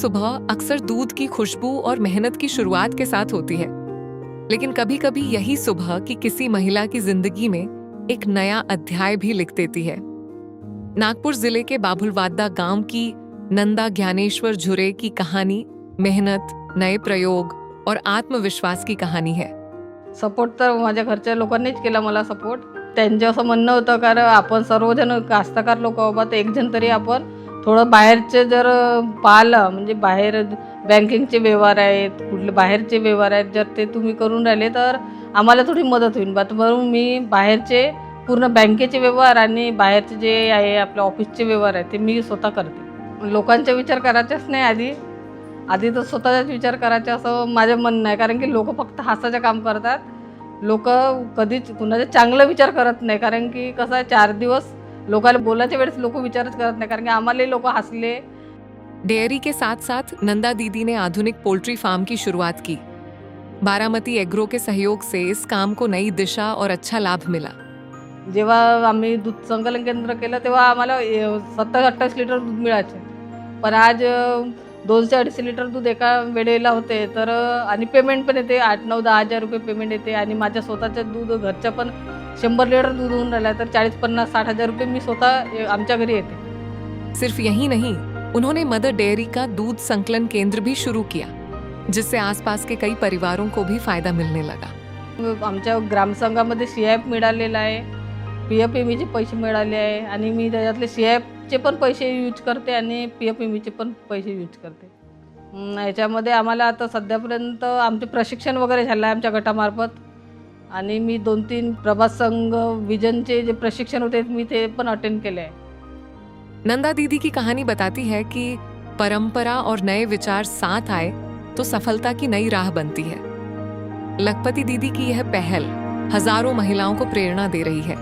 सुबह अक्सर दूध की खुशबू और मेहनत की शुरुआत के साथ होती है, लेकिन कभी कभी यही सुबह की किसी महिला की जिंदगी में एक नया अध्याय भी लिख देती है। नागपुर जिले के बाभुलवादा गांव की नंदा ज्ञानेश्वर झुरे की कहानी मेहनत, नए प्रयोग और आत्मविश्वास की कहानी है। सपोर्ट तर माझ्या घरच्या लोकांनीच केला मला सपोर्ट। त्यांचं असं म्हणणं होतं कारण आपण सर्वजण कास्तकार लोक आहोत, एक जण तरी आपण थोडं बाहेरचे जर पाहिलं म्हणजे बाहेर बँकिंगचे व्यवहार आहेत, कुठले बाहेरचे व्यवहार आहेत, जर ते तुम्ही करून राहिले तर आम्हाला थोडी मदत होईल बा। म्हणून मी बाहेरचे पूर्ण बँकेचे व्यवहार आणि बाहेरचे जे आहे आपल्या ऑफिसचे व्यवहार आहेत ते मी स्वतः करते। लोकांचा विचार करायचाच नाही, आधी तर स्वतःचाच विचार करायचा असं माझं म्हणणं आहे। कारण की लोक फक्त हासाचं काम करतात, लोक कधीच कुणाचा चांगला विचार करत नाही। कारण की कसं आहे, 4 दिवस लोकांना बोलायच्या वेळेस लोक विचारच करत नाही, कारण की आम्हालाही लोक हसले। डेयरी के साथ साथ नंदा दीदी ने आधुनिक पोल्ट्री फार्म की शुरुआत की। बारामती एग्रो के सहयोग से इस काम को नई दिशा और अच्छा लाभ मिला। जेव्हा आम्ही दूध संकलन केंद्र केलं तेव्हा आम्हाला 27-28 लिटर दूध मिळायचे, पण आज 200-250 लिटर दूध एका वेळेला होते। तर आणि पेमेंट पण येते, 8-9-10 हजार रुपये पेमेंट येते। आणि माझ्या स्वतःचं दूध घरचं पण 100 लिटर दूध होऊन राहिलं, तर 40-50-60 हजार रुपये मी स्वतः आमच्या घरी येते। सिर्फ यही नहीं, उन्होंने मदर डेयरी का दूध संकलन केंद्र भी शुरू किया, जिससे आसपास के कई परिवारों को भी फायदा मिलने लगा। आमच्या ग्रामसंघामध्ये CIF मिळालेला आहे, PFMEचे पैसे मिळाले आहे आणि मी त्याच्यातले CIFचे पण पैसे यूज करते आणि PFMEचे पण पैसे यूज करते। याच्यामध्ये आम्हाला आता सध्यापर्यंत आमचे प्रशिक्षण वगैरे झालं आहे आमच्या गटामार्फत, आणि मी 2-3 प्रभास संघ विजनचे जे प्रशिक्षण होते मी ते पण अटेंड केले आहे। नंदा दीदी की कहानी बताती है कि परंपरा और नए विचार साथ आए तो सफलता की नई राह बनती है। लखपति दीदी की यह पहल हजारों महिलाओं को प्रेरणा दे रही है।